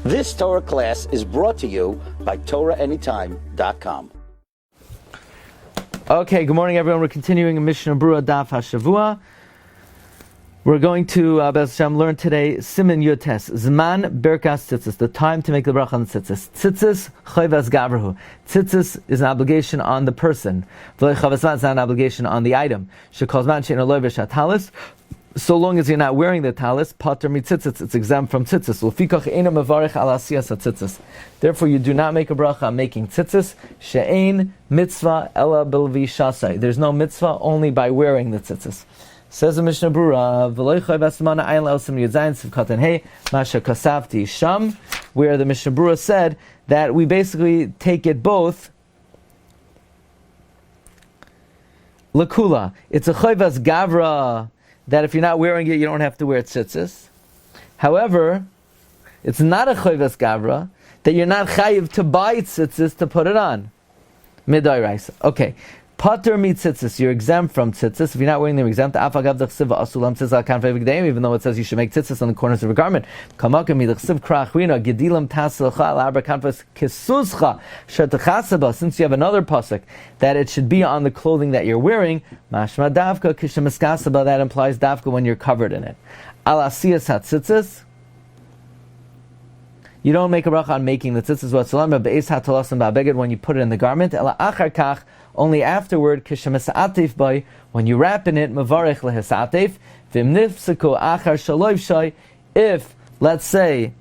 This Torah class is brought to you by TorahAnytime.com. Okay, good morning everyone. We're continuing in Mishna Berura Daf Hashavua. We're going to Be'ez Hashem learn today Siman Yutes Zman Birkas Tzitzis, the time to make the bracha on Tzitzis. Tzitzis Chayvas Gavrahu. Tzitzis is an obligation on the person. V'lo Chavasman is not an obligation on the item. Shekolzman she'en lo v'shat talis. So long as you're not wearing the talis, pater mitzitzis, it's exempt from tzitzis. Ufikach eina mevarich al asiyas tzitzis. Therefore, you do not make a bracha on making tzitzis. She'ein mitzvah ela bilvi shasai. There's no mitzvah only by wearing the tzitzis. Says the Mishna Berura, v'lo choy v'asmana ayin la'osim yudzayin sivkatan hey masha kasavti sham, where the Mishna Berura said that we basically take it both lakula. It's a choyvas gavra, that if you're not wearing it, you don't have to wear tzitzis. However, it's not a choyvas gavra that you're not chayiv to buy tzitzis to put it on. Midai rice. Okay. Pater mi tzitzis, you're exempt from tzitzis. If you're not wearing them, you're exempt. Afagav d'chsiv asulam tzitzis kanfei v'gdeim, even though it says you should make tzitzis on the corners of a garment. Kamakam mi d'chsiv krachwina gedilam tasilcha l'abra kanfes kisuscha shetachasaba. Since you have another pasuk that it should be on the clothing that you're wearing, mashma davka kishemiskasaba, that implies davka when you're covered in it. Al asiyas hatzitzis, you don't make a bracha on making the tzitzis whatsoever, be'ez hatalasim ba'beged, when you put it in the garment. Ela achar kach, only afterward, kishemisa'atif by, when you wrap in it, mavarech lehisa'atif, v'imnifsiku achar shaloiv shai, if, let's say,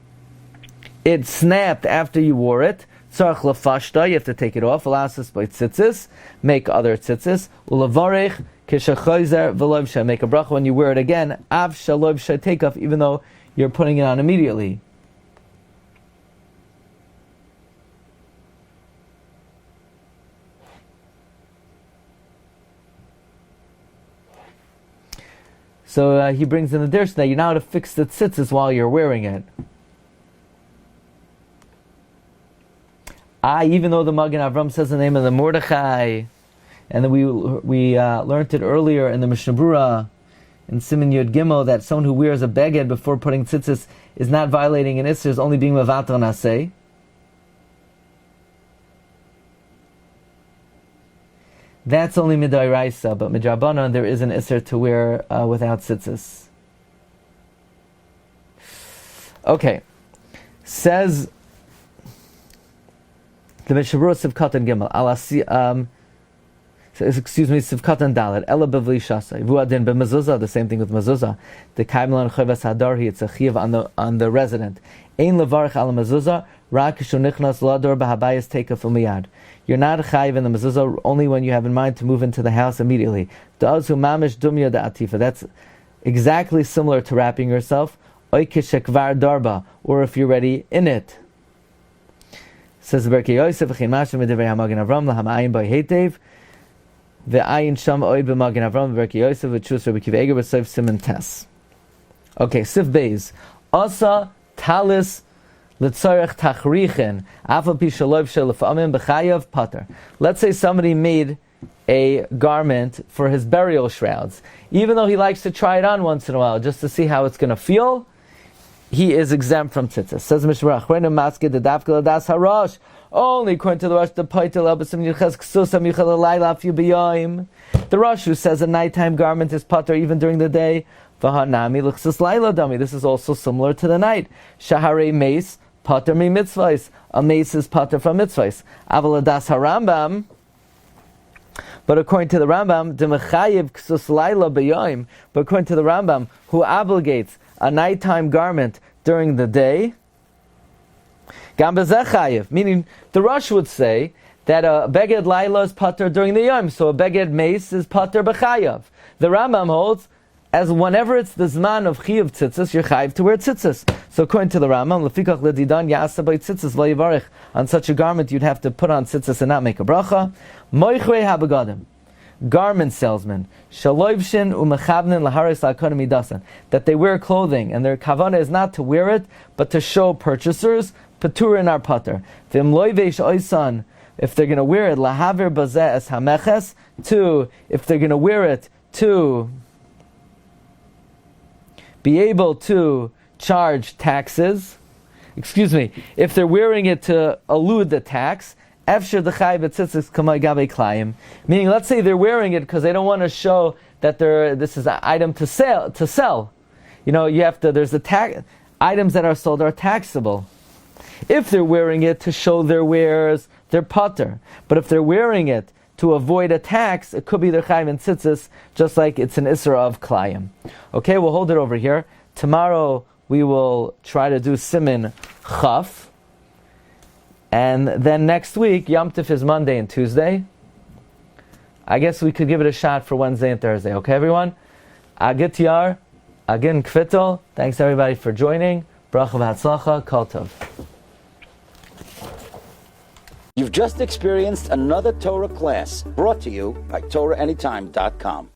it snapped after you wore it, tzarech lefashta, you have to take it off, alasis by tzitzis, make other tzitzis, ulavarech, kishachoizer v'loiv shai, make a bracha when you wear it again, av shaloiv shai, take off, even though you're putting it on immediately. So he brings in the dirsha that you know how to fix the tzitzis while you're wearing it. Even though the Magen Avram says the name of the Mordechai, and then we learned it earlier in the Mishna Berura, in Siman Yud Gimel, that someone who wears a beged before putting tzitzis is not violating an isser, is only being mevatel naseh. That's only midairaisa, but midrabanan there is an isser to wear without tzitzis. Okay, says the Mishna Berura Sivkatan Gimel Sivkatan Dalet Ela bevli shasai vuadin b'mezuzah. The same thing with mezuzah. The kaimlan chayvas hadarhi, it's a chiyuv on the resident. Ein levarich al mezuzah rak shunichnas lador b'habayis teikaf umiyad. You're not chayiv in the mezuzah only when you have in mind to move into the house immediately. Da'azu mamish dumya da'atifa. That's exactly similar to wrapping yourself. Oy kishekvar darba, or if you're ready in it. Says Berkei Yosef v'chein mashim v'divrei hamagen Avram lahamayin by heitev ve'ayin sham oid b'magen Avram Berkei Yosef v'chus Rabbi Akiva Eiger v'soif Siman Tes. Okay, Sif Beis Asa talis l'tzarech tachrichin afal pi shalov shel lefamim b'chayav pater. Let's say somebody made a garment for his burial shrouds. Even though he likes to try it on once in a while just to see how it's going to feel, he is exempt from tzitzis. Says Mishra Berura, the dafka das harash. Only according to the Rosh, the Paitel Abasim Yichas Ksusam Yichal Alayla Afiu B'Yoim. The Rosh who says a nighttime garment is pater even during the day. V'hanami l'chsus Layla Dami. This is also similar to the night. Shaharei Meis pater mi mitzvahs. A mace is pater from mitzvahs. Aval das harambam. But according to the Rambam, D'mechayiv ksus Layla B'Yoim. But according to the Rambam, who obligates a nighttime garment during the day, Gam b'zeh chayiv, meaning the Rosh would say that a beged laila is pater during the yom, so a beged mace is pater b'chayav. The Rambam holds as whenever it's the zman of chiyuv tzitzis, you're chayiv to wear tzitzis. So according to the Rambam, lefikach ledidan ya'asa by tzitzis v'yivarich, on such a garment you'd have to put on tzitzis and not make a bracha. Moichrei habagadim, garment salesman, shaloivshin umechavnin laharis la'akonim midasan, that they wear clothing and their kavana is not to wear it but to show purchasers patur in our pater. V'im loivesh oisan, if they're going to wear it lahaver bazeh es hameches, to if they're going to wear it to be able to charge taxes, if they're wearing it to elude the tax, efshir d'chai b'tzitzis kamay gabe klayim. Meaning, let's say they're wearing it because they don't want to show that this is an item to sell. You know, there's items that are sold are taxable. If they're wearing it to show their wares, they're pater. But if they're wearing it to avoid a tax, it could be their chayim and tzitzis, just like it's an isra of klayim. Okay, we'll hold it over here. Tomorrow we will try to do Siman Chaf. And then next week, Yom Tov is Monday and Tuesday. I guess we could give it a shot for Wednesday and Thursday. Okay, everyone? Agit Yar, Agin Kvittel. Thanks everybody for joining. Bracha v'hatzlacha, Kol Tov. You've just experienced another Torah class brought to you by TorahAnytime.com.